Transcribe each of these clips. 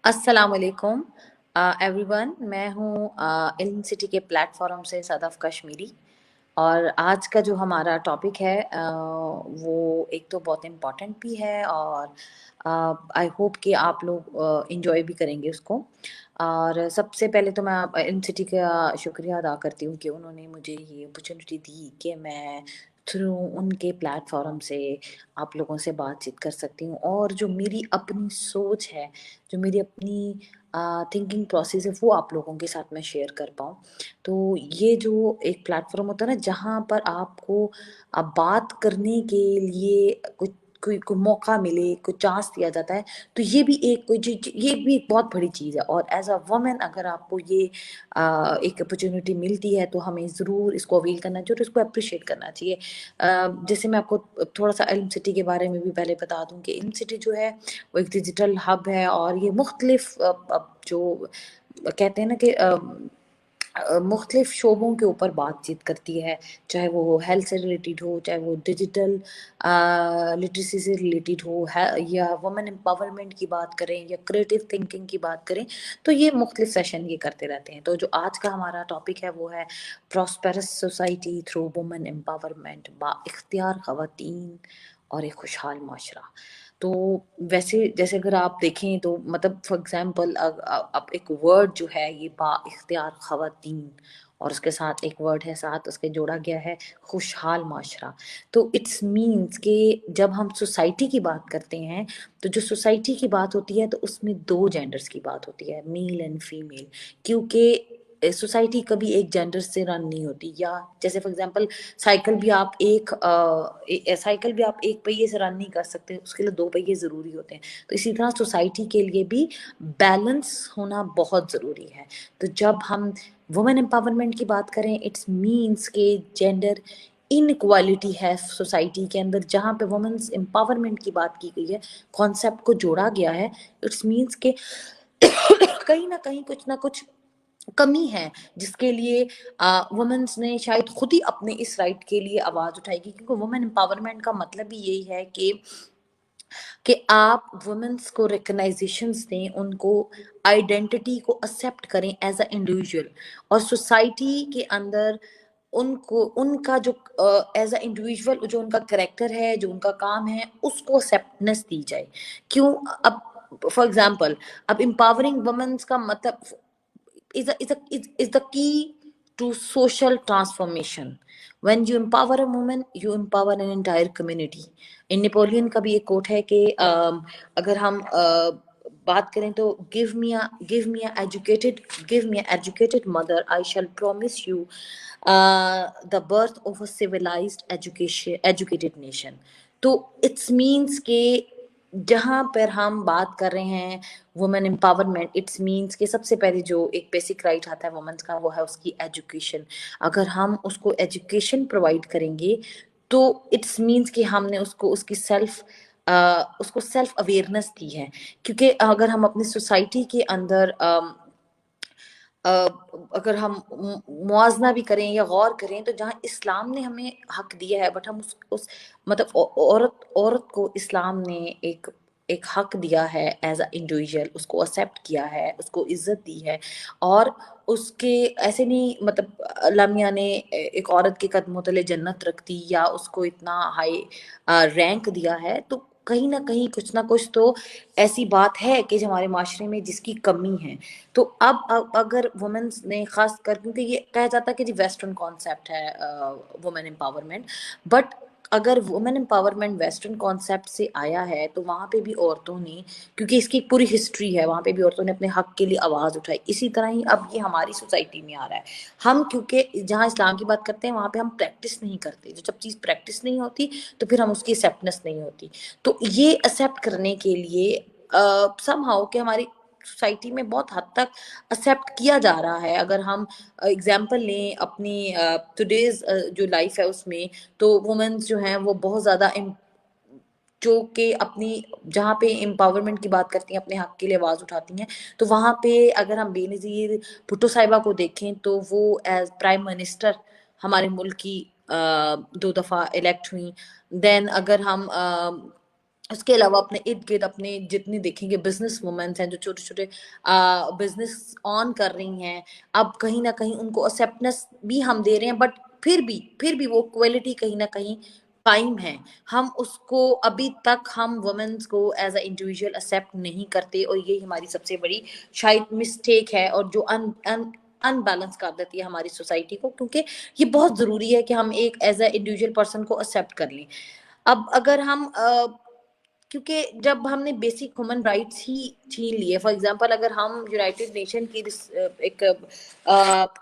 अस्सलाम वालेकुम एवरीवन। मैं हूँ इल्म सिटी के प्लेटफॉर्म से सदफ कश्मीरी। और आज का जो हमारा टॉपिक है वो एक तो बहुत इम्पोर्टेंट भी है और आई होप कि आप लोग इंजॉय भी करेंगे उसको। और सबसे पहले तो मैं इल्म सिटी का शुक्रिया अदा करती हूँ कि उन्होंने मुझे ये अपॉर्चुनिटी दी कि मैं थ्रू उनके प्लेटफॉर्म से आप लोगों से बातचीत कर सकती हूँ। और जो मेरी अपनी सोच है, जो मेरी अपनी थिंकिंग प्रोसेस है, वो आप लोगों के साथ मैं शेयर कर पाऊँ। तो ये जो एक प्लेटफॉर्म होता है ना, जहाँ पर आपको बात करने के लिए कुछ कोई कोई मौका मिले, कोई चांस दिया जाता है, तो ये भी एक कोई चीज, ये भी एक बहुत बड़ी चीज़ है। और एज अ वुमेन अगर आपको ये एक अपॉर्चुनिटी मिलती है तो हमें ज़रूर इसको अवील करना चाहिए और इसको अप्रिशिएट करना चाहिए। जैसे मैं आपको थोड़ा सा इल्म सिटी के बारे में भी पहले बता दूं कि इल्म सिटी जो है वो एक डिजिटल हब है और ये मुख्तलिफ जो कहते हैं ना कि मुख्तलिफ शोबों के ऊपर बातचीत करती है, चाहे वो हेल्थ से रिलेटेड हो, चाहे वो डिजिटल लिटरेसी से रिलेटेड हो है, या वुमेन एम्पावरमेंट की बात करें या क्रिएटिव थिंकिंग की बात करें। तो ये मुख्तलिफ सेशन ये करते रहते हैं। तो जो आज का हमारा टॉपिक है वो है prosperous society through women empowerment, बा इख्तियार ख़वातीन और एक खुशहाल माशरा। तो वैसे जैसे अगर आप देखें तो मतलब फॉर एग्जांपल अब एक वर्ड जो है ये बा इख्तियार ख़वातीन और उसके साथ एक वर्ड है, साथ उसके जोड़ा गया है खुशहाल माशरा। तो इट्स मीन्स कि जब हम सोसाइटी की बात करते हैं तो जो सोसाइटी की बात होती है तो उसमें दो जेंडर्स की बात होती है, मेल एंड फीमेल। क्योंकि सोसाइटी कभी एक जेंडर से रन नहीं होती। या जैसे फॉर एग्जांपल साइकिल भी आप एक पहिए से रन नहीं कर सकते, उसके लिए दो पहिए ज़रूरी होते हैं। तो इसी तरह सोसाइटी के लिए भी बैलेंस होना बहुत ज़रूरी है। तो जब हम वुमेन एम्पावरमेंट की बात करें, इट्स मीन्स के जेंडर इनइक्वालिटी है सोसाइटी के अंदर, जहाँ पे वुमेन्स एम्पावरमेंट की बात की गई है, कॉन्सेप्ट को जोड़ा गया है। इट्स मीन्स के कहीं ना कुछ कमी है जिसके लिए वुमेन्स ने शायद खुद ही अपने इस राइट के लिए आवाज उठाएगी। क्योंकि वुमेन एम्पावरमेंट का मतलब भी यही है कि आप वुमेन्स को रिकग्नाइजेशंस दें, उनको आइडेंटिटी को एक्सेप्ट करें एज अ इंडिविजुअल, और सोसाइटी के अंदर उनको उनका जो एज अ इंडिविजुअल जो उनका करेक्टर है, जो उनका काम है, उसको एक्सेप्टनेस दी जाए। क्यों? अब फॉर एग्जाम्पल, अब एम्पावरिंग वुमेन्स का मतलब is the key to social transformation. When you empower a woman, you empower an entire community. In Napoleon का भी एक कोट है कि अगर हम बात करें तो give me a educated mother, I shall promise you the birth of a civilized educated nation. तो इट्स मीन्स के जहाँ पर हम बात कर रहे हैं वुमेन एम्पावरमेंट, इट्स मीन्स कि सबसे पहले जो एक बेसिक राइट आता है वुमेन्स का, वो है उसकी एजुकेशन। अगर हम उसको एजुकेशन प्रोवाइड करेंगे तो इट्स मीन्स कि हमने उसको उसको सेल्फ अवेयरनेस दी है। क्योंकि अगर हम अपनी सोसाइटी के अंदर अगर हम मुआजना भी करें या गौर करें तो जहाँ इस्लाम ने हमें हक दिया है, बट हम उस मतलब औरत को इस्लाम ने एक हक दिया है एज अ इंडिविजुअल, उसको एक्सेप्ट किया है, उसको इज्जत दी है। और उसके ऐसे नहीं मतलब लामिया ने एक औरत के कदमों तले जन्नत रख दी या उसको इतना हाई रैंक दिया है। तो कहीं कुछ ना कुछ तो ऐसी बात है कि जो हमारे माशरे में जिसकी कमी है। तो अब अगर वुमेन्स ने खास कर, क्योंकि ये कहा जाता है कि जी वेस्टर्न कॉन्सेप्ट है वुमेन एम्पावरमेंट, बट अगर वुमेन एम्पावरमेंट वेस्टर्न कॉन्सेप्ट से आया है तो वहाँ पे भी औरतों ने, क्योंकि इसकी एक पूरी हिस्ट्री है, वहाँ पे भी औरतों ने अपने हक के लिए आवाज़ उठाई। इसी तरह ही अब ये हमारी सोसाइटी में आ रहा है। हम क्योंकि जहाँ इस्लाम की बात करते हैं वहाँ पे हम प्रैक्टिस नहीं करते। जो जब चीज़ प्रैक्टिस नहीं होती तो फिर हम उसकी एक्सेप्टनेस नहीं होती। तो ये एक्सेप्ट करने के लिए समहाउ कि हमारी सोसाइटी में बहुत हद तक एक्सेप्ट किया जा रहा है। अगर हम एग्जांपल लें अपनी टुडेज जो लाइफ है उसमें, तो वुमेन्स जो हैं वो बहुत ज़्यादा जो कि अपनी जहाँ पे एम्पावरमेंट की बात करती हैं, अपने हक के लिए आवाज़ उठाती हैं, तो वहाँ पे अगर हम बेनज़ीर भुट्टो साहिबा को देखें तो वो एज प्राइम मिनिस्टर हमारे मुल्क की 2 दफ़ा इलेक्ट हुई। देन अगर हम उसके अलावा अपने इर्द गिर्द अपने जितने देखेंगे बिजनेस वुमेन्स हैं जो छोटे छोटे बिजनेस ऑन कर रही हैं, अब कहीं ना कहीं उनको एक्सेप्टेंस भी हम दे रहे हैं, बट फिर भी वो क्वालिटी कहीं ना कहीं कायम है। हम उसको अभी तक हम वुमेन्स को एज अ इंडिविजुअल एक्सेप्ट नहीं करते, और ये हमारी सबसे बड़ी शायद मिस्टेक है, और जो अन अन अनबैलेंस कर देती है हमारी सोसाइटी को, क्योंकि ये बहुत ज़रूरी है कि हम एक एज अ इंडिविजुअल पर्सन को एक्सेप्ट कर लें। अब अगर हम क्योंकि जब हमने बेसिक ह्यूमन राइट्स ही छीन लिए, फॉर एग्जांपल अगर हम यूनाइटेड नेशन की एक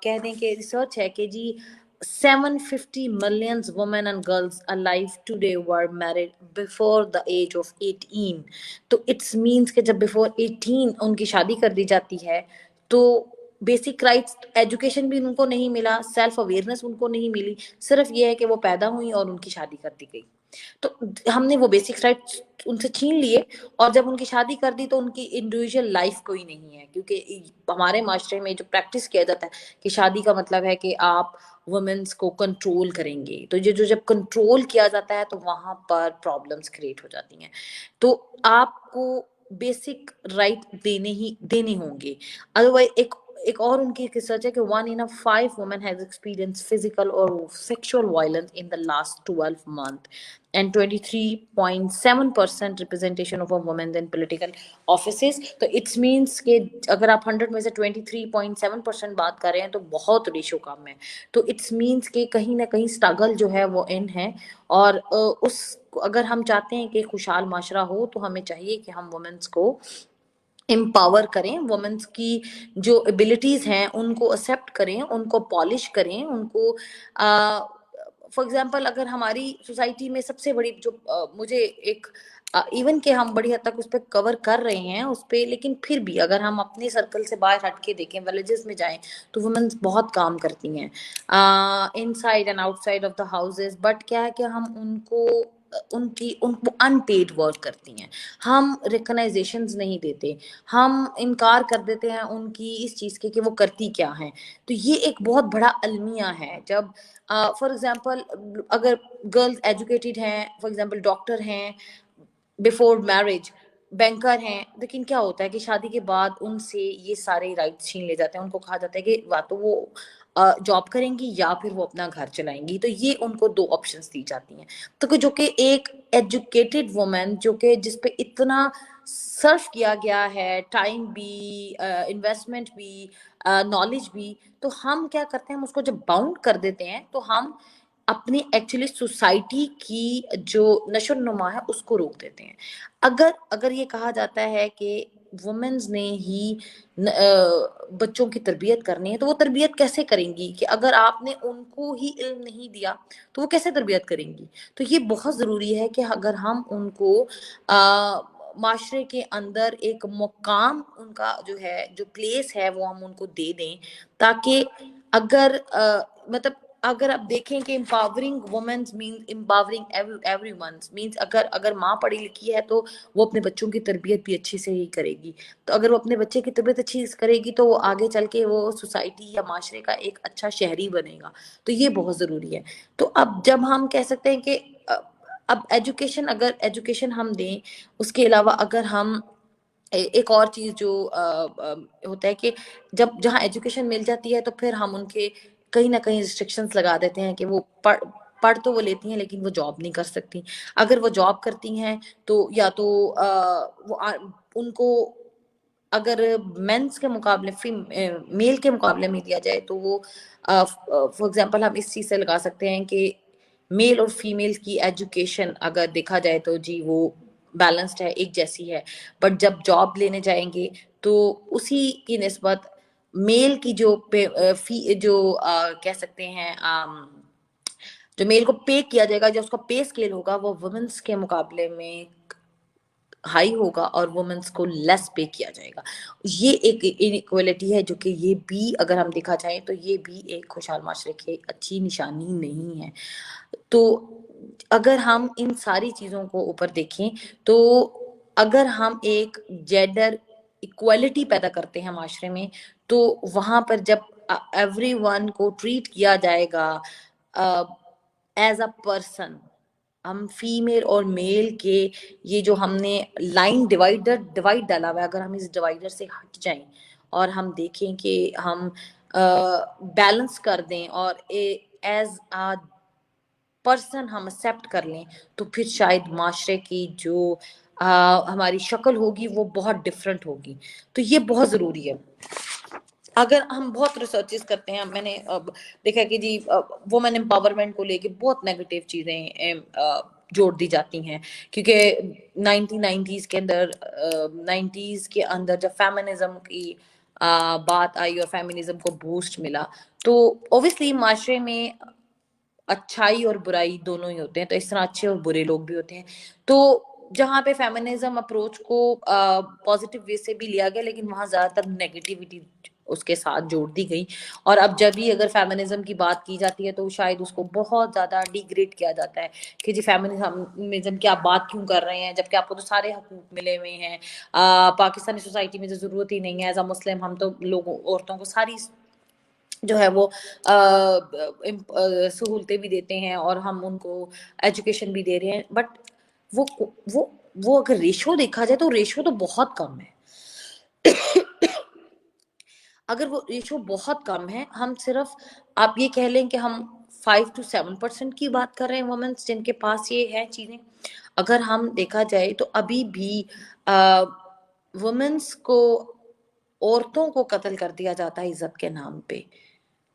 कह दें कि रिसर्च है कि जी 750 million women and girls alive today were married before the age of 18। तो इट्स मीन्स कि जब बिफोर 18 उनकी शादी कर दी जाती है, तो बेसिक राइट्स एजुकेशन भी उनको नहीं मिला, सेल्फ अवेयरनेस उनको नहीं मिली, सिर्फ ये है कि वो पैदा हुई और उनकी शादी कर दी गई। तो हमने वो बेसिक राइट्स उनसे छीन लिए, और जब उनकी शादी कर दी तो उनकी इंडिविजुअल लाइफ कोई नहीं है, क्योंकि हमारे माशरे में जो प्रैक्टिस किया जाता है कि शादी का मतलब है कि आप वुमेन्स को कंट्रोल करेंगे, तो ये जो जब कंट्रोल किया जाता है तो वहां पर प्रॉब्लम्स क्रिएट हो जाती हैं। तो आपको बेसिक राइट देने होंगे, अदरवाइज एक और उनकी रिसर्च है कि 1 in 5 women has experienced physical or sexual violence in the last 12 months, and 23.7% representation of a women in political offices। तो इट्स मीन्स कि अगर आप 100 में से 23.7% बात कर रहे हैं तो बहुत रेशो कम है। तो इट्स मीन्स कि कहीं ना कहीं स्ट्रगल जो है वो इन है, और उस अगर हम चाहते हैं कि खुशहाल माशरा हो तो हमें चाहिए कि हम वुमेन्स को एम्पावर करें, वुमेन्स की जो एबिलिटीज हैं उनको एक्सेप्ट करें, उनको पॉलिश करें, उनको फॉर एग्जांपल अगर हमारी सोसाइटी में सबसे बड़ी जो मुझे एक इवन के हम बड़ी हद तक उस पर कवर कर रहे हैं उस पे, लेकिन फिर भी अगर हम अपने सर्कल से बाहर हट के देखें, विलेजेस में जाएं, तो वुमेन्स बहुत काम करती हैं inside and outside of the houses, but क्या है कि हम उनको अनपेड वर्क करती हैं, हम रिकग्नाइजेशंस नहीं देते, हम इनकार कर देते हैं उनकी इस चीज़ के कि वो करती क्या हैं। तो ये एक बहुत बड़ा अलमिया है। जब फॉर एग्जांपल अगर गर्ल्स एजुकेटेड हैं, फॉर एग्जांपल डॉक्टर हैं बिफोर मैरिज, बैंकर हैं, लेकिन क्या होता है कि शादी के बाद उनसे ये सारे राइट्स छीन ले जाते हैं। उनको कहा जाता है कि या तो वो जॉब करेंगी या फिर वो अपना घर चलाएंगी, तो ये उनको दो ऑप्शंस दी जाती हैं। तो जो कि एक एजुकेटेड वुमेन जो कि जिस पे इतना सर्व किया गया है, टाइम भी, इन्वेस्टमेंट भी, नॉलेज भी, तो हम क्या करते हैं, हम उसको जब बाउंड कर देते हैं तो हम अपनी एक्चुअली सोसाइटी की जो नशो नुमा है उसको रोक देते हैं। अगर अगर ये कहा जाता है कि वुमेन्स ने ही बच्चों की तरबियत करनी है, तो वो तरबियत कैसे करेंगी कि अगर आपने उनको ही इल्म नहीं दिया तो वो कैसे तरबियत करेंगी। तो ये बहुत ज़रूरी है कि अगर हम उनको माशरे के अंदर एक मुकाम उनका जो है जो प्लेस है वो हम उनको दे दें, ताकि अगर मतलब अगर आप देखें कि empowering womens mean empowering everyone means अगर अगर माँ पढ़ी लिखी है तो वो अपने बच्चों की तरबियत भी अच्छी से ही करेगी। तो अगर वो अपने बच्चे की तरबियत अच्छी से करेगी तो वो आगे चल के वो सोसाइटी या माशरे का एक अच्छा शहरी बनेगा। तो ये बहुत ज़रूरी है। तो अब जब हम कह सकते हैं कि अब एजुकेशन अगर एजुकेशन हम दें, उसके अलावा अगर हम एक और चीज़ जो होता है कि जब जहाँ एजुकेशन मिल जाती है तो फिर हम उनके कहीं ना कहीं रिस्ट्रिक्शंस लगा देते हैं कि वो पढ़ तो वो लेती हैं लेकिन वो जॉब नहीं कर सकती। अगर वो जॉब करती हैं तो या तो उनको अगर मेंस के मुकाबले मेल के मुकाबले में दिया जाए तो वो फॉर एग्जांपल हम इस चीज़ से लगा सकते हैं कि मेल और फीमेल की एजुकेशन अगर देखा जाए तो जी वो बैलेंस्ड है, एक जैसी है, बट जब जॉब लेने जाएंगे तो उसी की निस्बत मेल की जो फी जो कह सकते हैं जो मेल को पे किया जाएगा, जो उसका पे स्केल होगा वो वुमेन्स के मुकाबले में हाई होगा और वुमेन्स को लेस पे किया जाएगा। ये एक इनइक्वालिटी है जो कि ये भी अगर हम देखा जाए तो ये भी एक खुशहाल माशरे की अच्छी निशानी नहीं है। तो अगर हम इन सारी चीज़ों को ऊपर देखें तो अगर हम एक जेंडर इक्वालिटी पैदा करते हैं माशरे में, तो वहाँ पर जब एवरीवन को ट्रीट किया जाएगा एज अ पर्सन, ہم فیمیل اور میل کے یہ جو ہم نے ڈیوائڈ ڈالا ہوا ہے، اگر ہم اس ڈیوائڈر سے ہٹ جائیں اور ہم دیکھیں کہ ہم بیلنس کر دیں اور ایز آ پرسن ہم ایکسیپٹ کر لیں، تو پھر شاید معاشرے کی جو ہماری شکل ہوگی وہ بہت ڈفرینٹ ہوگی. تو یہ بہت ضروری ہے. اگر ہم بہت ریسرچز کرتے ہیں، میں نے دیکھا کہ جی وومن امپاورمنٹ کو لے کے بہت نیگیٹو چیزیں جوڑ دی جاتی ہیں، کیونکہ 1990s کے اندر 90s کے اندر جب فیمنزم کی بات آئی اور فیمنزم کو بوسٹ ملا، تو اوبویسلی معاشرے میں اچھائی اور برائی دونوں ہی ہوتے ہیں، تو اس طرح اچھے اور برے لوگ بھی ہوتے ہیں. تو جہاں پہ فیمنزم اپروچ کو پازیٹیو وے سے بھی لیا گیا، لیکن وہاں زیادہ تر نیگیٹیوٹی اس کے ساتھ جوڑ دی گئی. اور اب جب بھی اگر فیمنزم کی بات کی جاتی ہے تو شاید اس کو بہت زیادہ ڈیگریڈ کیا جاتا ہے کہ جی فیمنزم کی آپ بات کیوں کر رہے ہیں، جبکہ آپ کو تو سارے حقوق ملے ہوئے ہیں. پاکستانی سوسائٹی میں تو ضرورت ہی نہیں ہے، ایز اے مسلم ہم تو لوگوں عورتوں کو ساری جو ہے وہ سہولتیں بھی دیتے ہیں اور ہم ان کو ایجوکیشن بھی دے رہے ہیں. بٹ وہ وہ وہ اگر ریشو دیکھا جائے تو ریشو تو بہت کم ہے. اگر وہ ریشو بہت کم ہے، ہم صرف آپ یہ کہہ لیں کہ ہم 5 to 7% کی بات کر رہے ہیں وومنس جن کے پاس یہ ہے چیزیں. اگر ہم دیکھا جائے تو ابھی بھی وومنس کو، عورتوں کو قتل کر دیا جاتا ہے عزت کے نام پہ،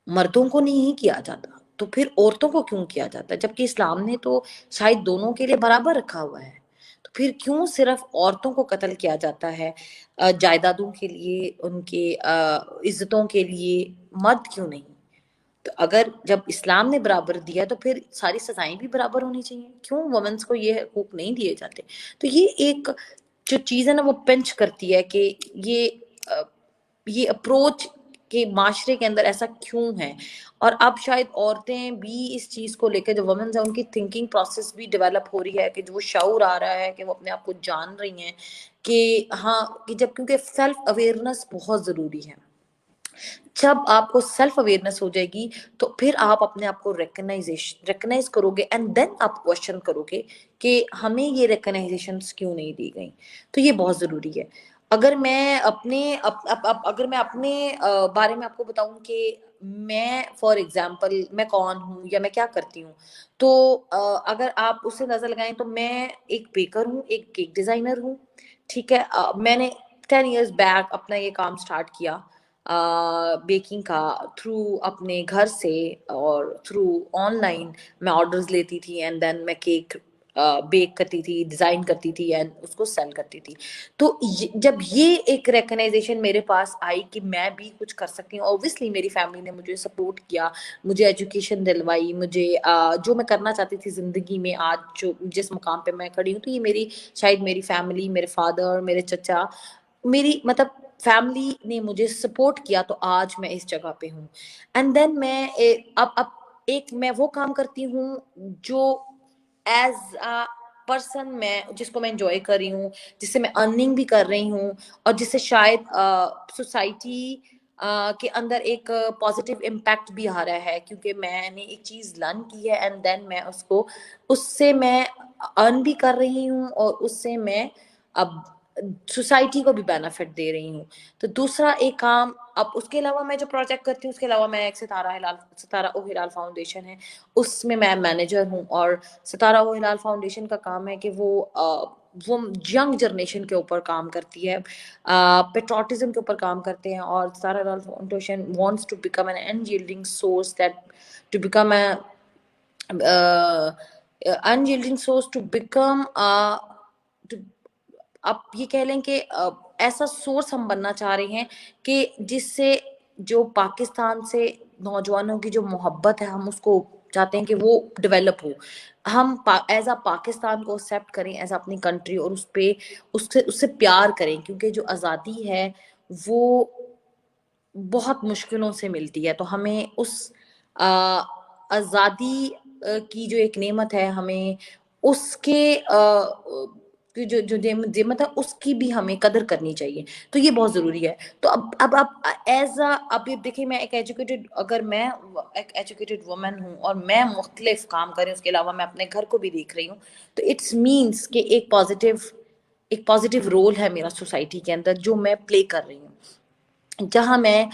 مردوں کو نہیں کیا جاتا. تو پھر عورتوں کو کیوں کیا جاتا ہے، جبکہ اسلام نے تو شاید دونوں کے لیے برابر رکھا ہوا ہے. تو پھر کیوں صرف عورتوں کو قتل کیا جاتا ہے، جائیدادوں کے لیے، ان کے عزتوں کے لیے، مرد کیوں نہیں؟ تو اگر جب اسلام نے برابر دیا تو پھر ساری سزائیں بھی برابر ہونی چاہیے. کیوں وومنس کو یہ حقوق نہیں دیے جاتے؟ تو یہ ایک جو چیز ہے نا وہ پنچ کرتی ہے کہ یہ اپروچ کہ معاشرے کے اندر ایسا کیوں ہے. اور اب شاید عورتیں بھی اس چیز کو لے کے، جو وومنز ہیں ان کی تھنکنگ پروسیس بھی ڈیولپ ہو رہی ہے، کہ جو شعور آ رہا ہے کہ وہ اپنے آپ کو جان رہی ہیں کہ ہاں، کہ جب کیونکہ سیلف اویئرنیس بہت ضروری ہے. جب آپ کو سیلف اویئرنیس ہو جائے گی تو پھر آپ اپنے آپ کو ریکگنائز کرو گے، اینڈ دین آپ کوشچن کرو گے کہ ہمیں یہ ریکگنائزیشنز کیوں نہیں دی گئی. تو یہ بہت ضروری ہے. اگر میں اپنے بارے میں آپ کو بتاؤں کہ میں فار ایگزامپل میں کون ہوں یا میں کیا کرتی ہوں، تو اگر آپ اس سے نظر لگائیں تو میں ایک بیکر ہوں، ایک کیک ڈیزائنر ہوں. ٹھیک ہے، میں نے 10 years بیک اپنا یہ کام سٹارٹ کیا بیکنگ کا، تھرو اپنے گھر سے اور تھرو آن لائن میں آرڈرز لیتی تھی، اینڈ دین میں کیک بیک کرتی تھی، ڈیزائن کرتی تھی، اینڈ اس کو سیل کرتی تھی. تو جب یہ ایک ریکگنائزیشن میرے پاس آئی کہ میں بھی کچھ کر سکتی ہوں، اوبویسلی میری فیملی نے مجھے سپورٹ کیا، مجھے ایجوکیشن دلوائی، مجھے جو میں کرنا چاہتی تھی زندگی میں، آج جو جس مقام پہ میں کھڑی ہوں، تو یہ شاید میری فیملی، میرے فادر، میرے چچا، میری مطلب فیملی نے مجھے سپورٹ کیا، تو آج میں اس جگہ پہ ہوں. اینڈ دین میں اب میں وہ کام کرتی ہوں جو ایز اے پرسن میں جس کو میں انجوائے کر رہی ہوں، جس سے میں ارننگ بھی کر رہی ہوں، اور جس سے شاید سوسائٹی کے اندر ایک پازیٹیو امپیکٹ بھی آ رہا ہے، کیونکہ میں نے ایک چیز لرن کی ہے، اینڈ دین میں اس سے میں ارن بھی کر رہی ہوں، اور اس سے میں اب سوسائٹی کو بھی بینیفٹ دے رہی ہوں. تو دوسرا ایک کام، اب اس کے علاوہ میں جو پروجیکٹ کرتی ہوں، اس کے علاوہ میں ایک ستارہ او ہلال فاؤنڈیشن ہے، اس میں مینیجر ہوں. اور ستارہ او ہلال فاؤنڈیشن کا کام ہے کہ وہ ینگ جنریشن کے اوپر کام کرتی ہے، پیٹریوٹزم کے اوپر کام کرتے ہیں. اور Sitara Hilal foundation wants to become an unyielding source to become unyielding source to become آپ یہ کہہ لیں کہ ایسا سورس ہم بننا چاہ رہے ہیں کہ جس سے جو پاکستان سے نوجوانوں کی جو محبت ہے، ہم اس کو چاہتے ہیں کہ وہ ڈیولپ ہو. ہم ایز اے پاکستان کو ایکسیپٹ کریں ایز اپنی کنٹری، اور اس سے پیار کریں، کیونکہ جو آزادی ہے وہ بہت مشکلوں سے ملتی ہے. تو ہمیں اس آزادی کی جو ایک نعمت ہے، ہمیں اس کے کہ جو نعمت ہے اس کی بھی ہمیں قدر کرنی چاہیے. تو یہ بہت ضروری ہے. تو اب آپ اب یہ دیکھیں، میں ایک ایجوکیٹڈ، اگر میں ایک ایجوکیٹڈ وومن ہوں اور میں مختلف کام کریں، اس کے علاوہ میں اپنے گھر کو بھی دیکھ رہی ہوں، تو اٹس مینس کہ ایک پازیٹیو رول ہے میرا سوسائٹی کے اندر جو میں پلے کر رہی ہوں. جہاں میں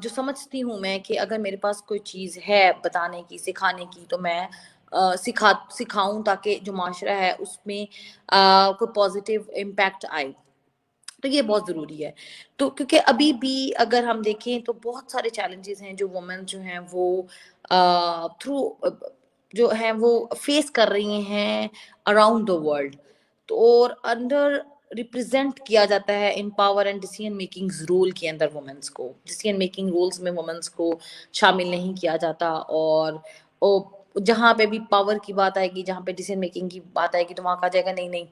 جو سمجھتی ہوں میں کہ اگر میرے پاس کوئی چیز ہے بتانے کی، سکھانے کی، تو میں سکھاؤں تاکہ جو معاشرہ ہے اس میں کوئی پازیٹیو امپیکٹ آئے. تو یہ بہت ضروری ہے. تو کیونکہ ابھی بھی اگر ہم دیکھیں تو بہت سارے چیلنجز ہیں جو وومن جو ہیں وہ تھرو جو ہیں وہ فیس کر رہی ہیں اراؤنڈ دا ورلڈ. تو اور انڈر ریپرزینٹ کیا جاتا ہے in power and decision making role کے اندر وومنس کو. ڈیسیژن میکنگ رولز میں وومنس کو شامل نہیں کیا جاتا. اور جہاں پہ بھی پاور کی بات آئے گی، جہاں پہ ڈیسیژن میکنگ کی بات آئے گی، تو وہاں کہا جائے گا نہیں نہیں،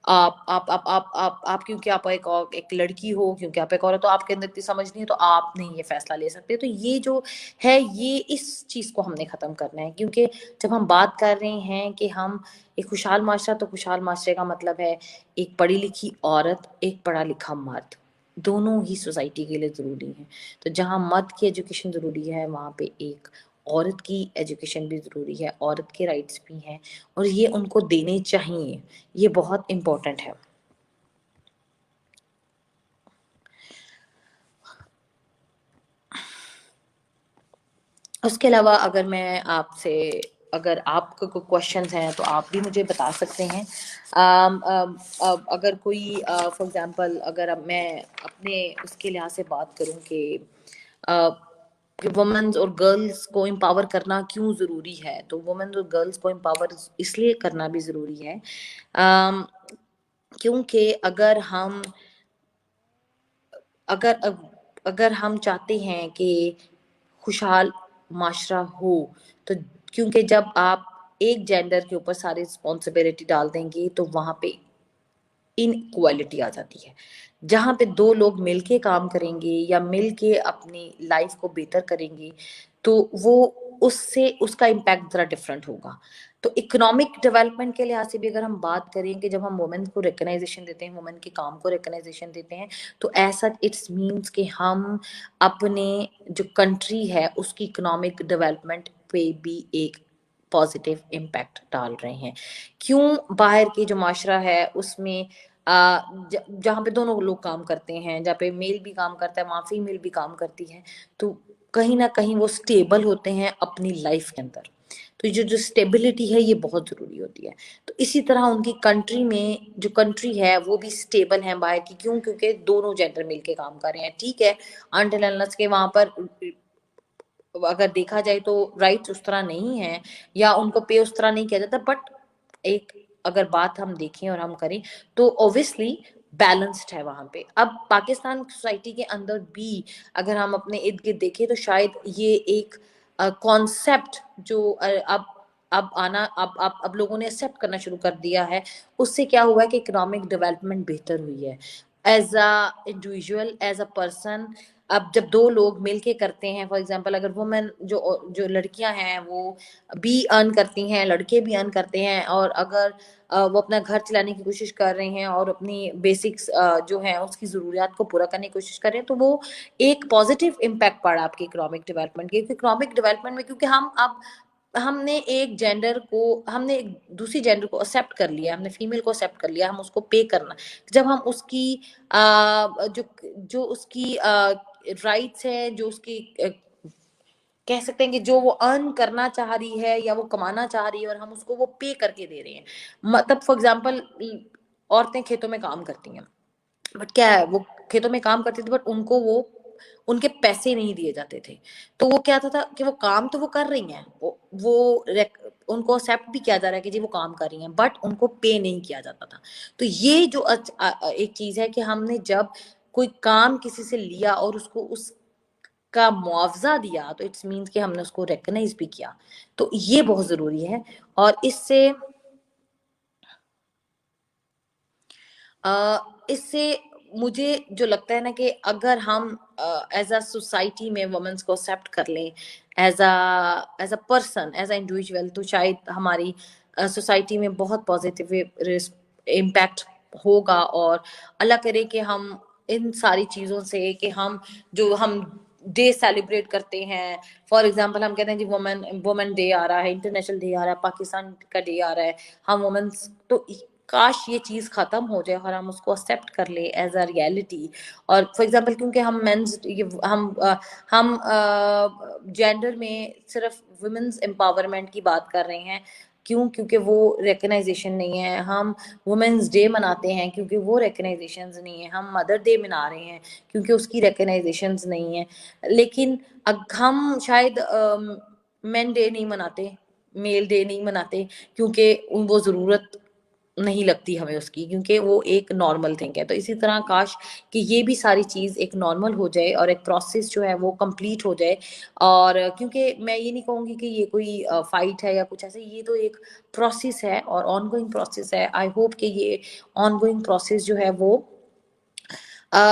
آپ کیونکہ آپ ایک لڑکی ہو، کیونکہ آپ ایک عورت ہو، آپ کے اندر اتنی سمجھ نہیں ہے تو آپ نہیں یہ فیصلہ لے سکتے. تو یہ جو ہے، یہ اس چیز کو ہم نے ختم کرنا ہے. کیونکہ جب ہم بات کر رہے ہیں کہ ہم ایک خوشحال معاشرہ، تو خوشحال معاشرے کا مطلب ہے ایک پڑھی لکھی عورت، ایک پڑھا لکھا مرد، دونوں ہی سوسائٹی کے لیے ضروری ہیں. تو جہاں مرد کی ایجوکیشن ضروری ہے، وہاں پہ ایک عورت کی ایجوکیشن بھی ضروری ہے، عورت کے رائٹس بھی ہیں، اور یہ ان کو دینے چاہیے. یہ بہت امپورٹنٹ ہے. اس کے علاوہ اگر آپ کو کوئی کوشچنز ہیں تو آپ بھی مجھے بتا سکتے ہیں. اگر کوئی فار ایگزامپل، اگر میں اپنے اس کے لحاظ سے بات کروں کہ وومنز اور گرلز کو امپاور کرنا کیوں ضروری ہے، تو وومنز اور گرلز کو امپاور اس لیے کرنا بھی ضروری ہے کیونکہ اگر ہم چاہتے ہیں کہ خوشحال معاشرہ ہو، تو کیونکہ جب آپ ایک جینڈر کے اوپر ساری رسپانسبلٹی ڈال دیں گے تو وہاں پہ انکوالٹی آ جاتی ہے. جہاں پہ دو لوگ مل کے کام کریں گے یا مل کے اپنی لائف کو بہتر کریں گے، تو وہ اس کا امپیکٹ ذرا ڈفرینٹ ہوگا. تو اکنامک ڈیولپمنٹ کے لحاظ سے بھی اگر ہم بات کریں کہ جب ہم وومن کو ریکگنائزیشن دیتے ہیں، وومن کے کام کو ریکگنائزیشن دیتے ہیں، تو ایسا اٹس مینس کہ ہم اپنے جو کنٹری ہے اس کی اکنامک ڈیولپمنٹ پہ بھی ایک پازیٹیو امپیکٹ ڈال رہے ہیں. کیوں؟ باہر کی جو معاشرہ ہے اس میں جہاں پہ دونوں لوگ کام کرتے ہیں، جہاں پہ میل بھی کام کرتا ہے، وہاں فیمیل بھی کام کرتی ہے، تو کہیں نہ کہیں وہ سٹیبل ہوتے ہیں اپنی لائف کے اندر. تو جو سٹیبلٹی ہے یہ بہت ضروری ہوتی ہے. تو اسی طرح ان کی کنٹری میں جو کنٹری ہے وہ بھی سٹیبل ہے باہر کی. کیوں؟ کیونکہ دونوں جینڈر مل کے کام کر رہے ہیں. ٹھیک ہے، انٹل انلیس کے وہاں پر اگر دیکھا جائے تو رائٹس اس طرح نہیں ہیں یا ان کو پے اس طرح نہیں کیا جاتا، بٹ ایک اگر بات ہم دیکھیں اور ہم کریں تو اوبویسلی بیلنسڈ ہے وہاں پہ. اب پاکستان سوسائٹی کے اندر بھی اگر ہم اپنے ارد گرد دیکھیں تو شاید یہ ایک کانسیپٹ جو اب لوگوں نے ایکسیپٹ کرنا شروع کر دیا ہے، اس سے کیا ہوا ہے کہ اکنامک ڈیولپمنٹ بہتر ہوئی ہے. As a individual, as a person, اب جب دو لوگ مل کے کرتے ہیں، فار ایگزامپل اگر وومن جو لڑکیاں ہیں وہ بھی ارن کرتی ہیں، لڑکے بھی ارن کرتے ہیں، اور اگر وہ اپنا گھر چلانے کی کوشش کر رہے ہیں اور اپنی بیسکس جو ہیں اس کی ضروریات کو پورا کرنے کی کوشش کر رہے ہیں، تو وہ ایک پازیٹیو امپیکٹ پڑا آپ کی اکنامک ڈیولپمنٹ کے. اکنامک ڈیولپمنٹ میں کیونکہ ہم نے ایک دوسری جینڈر کو ایکسیپٹ کر لیا، ہم نے فیمیل کو ایکسیپٹ کر لیا، ہم اس کو پے کرنا. جب ہم اس کی جو اس کی رائٹس ہیں، جو اس کی کہہ سکتے ہیں کہ جو وہ ارن کرنا چاہ رہی ہے یا وہ کمانا چاہ رہی ہے، اور ہم اس کو وہ پے کر کے دے رہے ہیں. مطلب فار ایگزامپل عورتیں کھیتوں میں کام کرتی ہیں، بٹ کیا ہے، وہ کھیتوں میں کام کرتی تھی بٹ ان کے پیسے نہیں دیے جاتے تھے. تو وہ کیا تھا کہ وہ کام تو وہ کر رہی ہیں، وہ ان کو ایکسیپٹ بھی کیا جا رہا ہے کہ جی وہ کام کر رہی ہیں، بٹ ان کو پے نہیں کیا جاتا تھا. تو یہ جو ایک چیز ہے کہ ہم نے جب کوئی کام کسی سے لیا اور اس کو اس کا معاوضہ دیا، تو اٹس مینس کہ ہم نے اس کو ریکگنائز بھی کیا. تو یہ بہت ضروری ہے. اور اس سے مجھے جو لگتا ہے نا کہ اگر ہم ایز اے سوسائٹی میں وومنس کو ایکسیپٹ کر لیں as a person, as a individual, تو شاید ہماری سوسائٹی میں بہت پازیٹیو इम्पैक्ट होगा, और अल्लाह करे कि हम इन सारी चीज़ों से, कि हम जो हम डे सेलिब्रेट करते हैं, फॉर एग्जांपल हम कहते हैं जी वुमेन वुमेन डे आ रहा है, इंटरनेशनल डे आ रहा है, पाकिस्तान का डे आ रहा है, हम वुमेन्स, तो काश ये चीज़ ख़त्म हो जाए और हम उसको एक्सेप्ट कर ले एज अ रियलिटी। और फॉर एग्जांपल क्योंकि हम मेंस हम जेंडर में सिर्फ वुमेन्स एम्पावरमेंट की बात कर रहे हैं, क्यों? क्योंकि वो रिकग्नाइजेशन नहीं है। हम वुमेन्स डे मनाते हैं क्योंकि वो रिकग्नाइजेशंस नहीं है। हम मदर डे मना रहे हैं क्योंकि उसकी रिकग्नाइजेशंस नहीं है। लेकिन हम शायद मेन डे नहीं मनाते, मेल डे नहीं मनाते, क्योंकि वो ज़रूरत नहीं लगती हमें उसकी, क्योंकि वो एक नॉर्मल थिंग है। तो इसी तरह काश कि ये भी सारी चीज़ एक नॉर्मल हो जाए और एक प्रोसेस जो है वो कंप्लीट हो जाए। और क्योंकि मैं ये नहीं कहूँगी कि ये कोई फाइट है या कुछ ऐसे, ये तो एक प्रोसेस है और ऑनगोइंग प्रोसेस है। आई होप कि ये ऑनगोइंग प्रोसेस जो है वो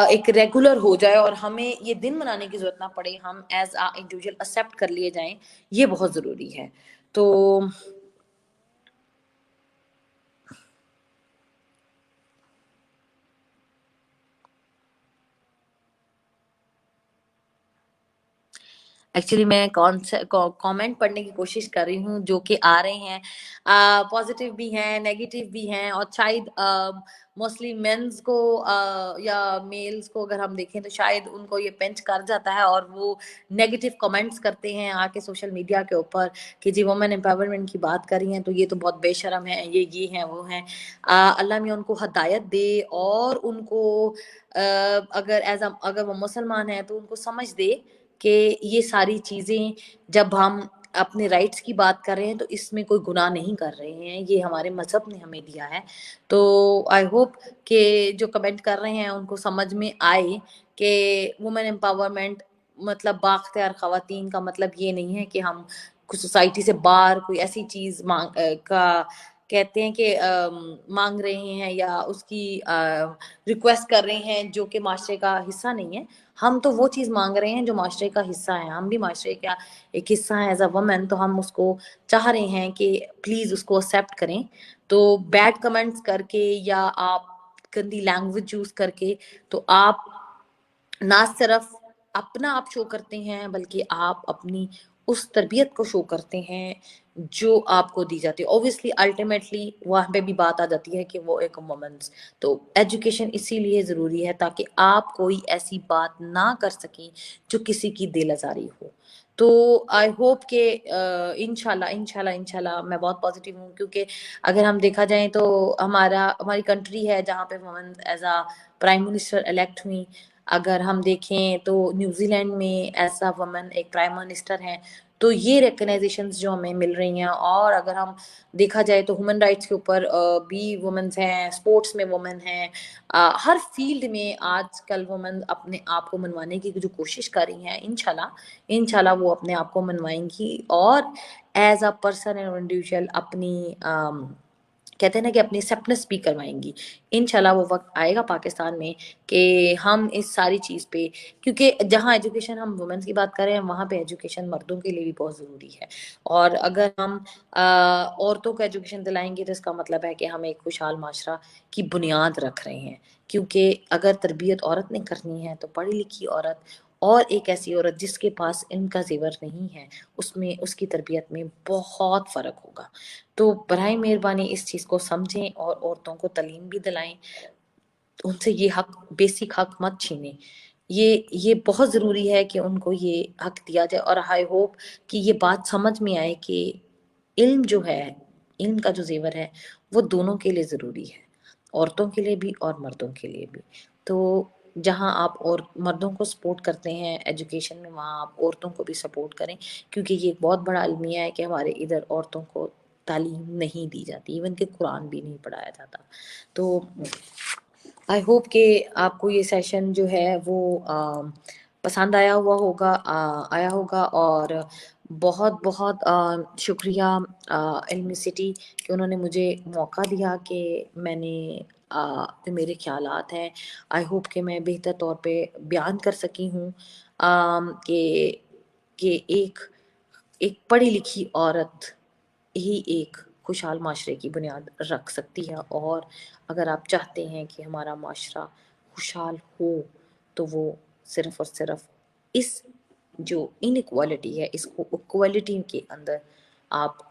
एक रेगुलर हो जाए और हमें ये दिन मनाने की ज़रूरत ना पड़े, हम एज अ इंडिविजुअल एक्सेप्ट कर लिए जाएं, ये बहुत ज़रूरी है। तो एक्चुअली मैं कौन से कमेंट पढ़ने की कोशिश कर रही हूँ जो कि आ रहे हैं, पॉजिटिव भी हैं, नेगेटिव भी हैं, और शायद मोस्टली मेंस को या मेल्स को अगर हम देखें तो शायद उनको ये पिंच कर जाता है और वो नेगेटिव कमेंट्स करते हैं आके सोशल मीडिया के ऊपर कि जी वुमेन एम्पावरमेंट की बात कर रही हैं तो ये तो बहुत बेशरम है, ये हैं वो हैं। अल्लाह मियाँ उनको हदायत दे और उनको अगर वो मुसलमान है तो उनको समझ दे कि ये सारी चीज़ें, जब हम अपने राइट्स की बात कर रहे हैं तो इसमें कोई गुनाह नहीं कर रहे हैं, ये हमारे मज़हब ने हमें दिया है। तो आई होप कि जो कमेंट कर रहे हैं उनको समझ में आए कि वुमेन एम्पावरमेंट मतलब बाख्तियार ख़वातीन का मतलब ये नहीं है कि हम कुछ सोसाइटी से बाहर कोई ऐसी चीज़ का कहते हैं कि मांग रहे हैं या उसकी रिक्वेस्ट कर रहे हैं जो कि माशरे का हिस्सा नहीं है। हम तो वो चीज़ मांग रहे हैं जो माशरे का हिस्सा है, हम भी माशरे का एक हिस्सा है एज अ वुमेन, तो हम उसको चाह रहे हैं कि प्लीज़ उसको एक्सेप्ट करें। तो बैड कमेंट्स करके या आप गंदी लैंग्वेज यूज़ करके तो आप ना सिर्फ अपना आप शो करते हैं बल्कि आप अपनी उस तरबियत को शो करते हैं जो आपको दी जाती है। ऑब्वियसली अल्टीमेटली वहाँ पे भी बात आ जाती है कि वो एक वुमेन्स, तो एजुकेशन इसीलिए ज़रूरी है ताकि आप कोई ऐसी बात ना कर सकें जो किसी की दिल आज़ारी हो। तो आई होप कि इंशाल्लाह इंशाल्लाह इंशाल्लाह मैं बहुत पॉजिटिव हूँ, क्योंकि अगर हम देखा जाए तो हमारी कंट्री है जहाँ पे women as a prime minister elect हुई। अगर हम देखें तो न्यूजीलैंड में ऐसा वुमेन एक प्राइम मिनिस्टर हैं, तो ये रिकग्नाइजेशंस जो हमें मिल रही हैं। और अगर हम देखा जाए तो ह्यूमन राइट्स के ऊपर भी वुमेन्स हैं, स्पोर्ट्स में वुमेन हैं, हर फील्ड में आजकल वुमेन अपने आप को मनवाने की जो कोशिश कर रही हैं, इंशाल्लाह इंशाल्लाह वो अपने आप को मनवाएंगी और as a person and individual अपनी कहते हैं ना कि अपनी एक्सेप्टेंस भी करवाएंगी। इंशाल्लाह वो वक्त आएगा पाकिस्तान में कि हम इस सारी चीज़ पे, क्योंकि जहाँ एजुकेशन हम वुमेन्स की बात कर रहे हैं वहाँ पे एजुकेशन मर्दों के लिए भी बहुत ज़रूरी है। और अगर हम औरतों को एजुकेशन दिलाएंगे तो इसका मतलब है कि हम एक खुशहाल माशरा की बुनियाद रख रहे हैं, क्योंकि अगर तरबियत औरत ने करनी है तो पढ़ी लिखी औरत और एक ऐसी औरत जिसके पास इनका जेवर नहीं है, उसमें उसकी तरबियत में बहुत फ़र्क होगा। तो बराए मेहरबानी इस चीज़ को समझें और औरतों को तालीम भी दिलाएं, उनसे ये हक, बेसिक हक मत छीनें। ये बहुत ज़रूरी है कि उनको ये हक दिया जाए। और आई होप कि ये बात समझ में आए कि इल्म जो है, इल्म का जो ज़ेवर है वो दोनों के लिए ज़रूरी है, औरतों के लिए भी और मर्दों के लिए भी। तो जहाँ आप और मर्दों को सपोर्ट करते हैं एजुकेशन में, वहाँ आप औरतों को भी सपोर्ट करें, क्योंकि ये एक बहुत बड़ा अलमिया है कि हमारे इधर औरतों को तालीम नहीं दी जाती, इवन कि कुरान भी नहीं पढ़ाया जाता। तो आई होप कि आपको ये सेशन जो है वो पसंद आया होगा। और बहुत बहुत शुक्रिया इल्मी सिटी कि उन्होंने मुझे मौका दिया कि मैंने जो मेरे ख्यालात हैं आई होप कि मैं बेहतर तौर पे बयान कर सकी हूँ, कि एक एक पढ़ी लिखी औरत ही एक خوشحال معاشرے کی بنیاد رکھ سکتی ہے. اور اگر آپ چاہتے ہیں کہ ہمارا معاشرہ خوشحال ہو تو وہ صرف اور صرف اس جو انیکوالٹی ہے اس کو اکوالٹی کے اندر آپ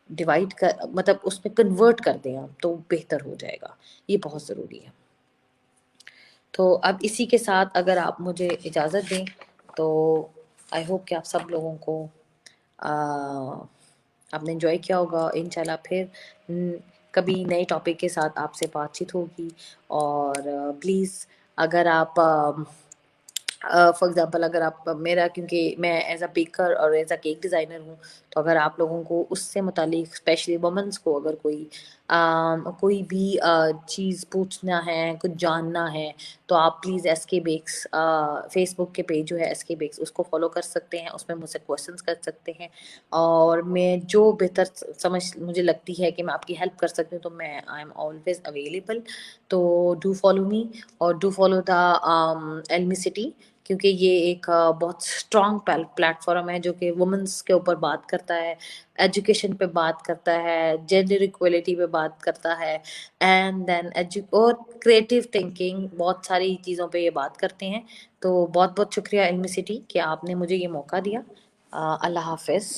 ڈیوائڈ کر مطلب اس میں کنورٹ کر دیں آپ تو بہتر ہو جائے گا. یہ بہت ضروری ہے. تو اب اسی کے ساتھ اگر آپ مجھے اجازت دیں تو آئی ہوپ کہ آپ سب لوگوں کو آپ نے انجوائے کیا ہوگا. انشاءاللہ پھر کبھی نئے ٹاپک کے ساتھ آپ سے بات چیت ہوگی. اور پلیز اگر آپ فار ایگزامپل اگر آپ میرا کیونکہ میں ایز اے بیکر اور ایز اے کیک ڈیزائنر ہوں تو اگر آپ لوگوں کو اس سے متعلق اسپیشلی وومنس کو اگر کوئی بھی چیز پوچھنا ہے کچھ جاننا ہے تو آپ پلیز ایس کے بیکس فیس بک کے پیج جو ہے ایس کے بیکس اس کو فالو کر سکتے ہیں. اس میں مجھ سے کویشچنس کر سکتے ہیں اور میں جو بہتر سمجھ مجھے لگتی ہے کہ میں آپ کی ہیلپ کر سکتی ہوں تو میں آئی ایم آلویز اویلیبل. تو ڈو فالو می اور ڈو فالو دا علمی سٹی کیونکہ یہ ایک بہت اسٹرانگ پلیٹ فارم ہے جو کہ وومنس کے اوپر بات کرتا ہے, ایجوکیشن پہ بات کرتا ہے, جینڈر ایکویلٹی پہ بات کرتا ہے, اینڈ دین اور کریٹیو تھنکنگ بہت ساری چیزوں پہ یہ بات کرتے ہیں. تو بہت بہت شکریہ علمی سٹی کہ آپ نے مجھے یہ موقع دیا. اللہ حافظ.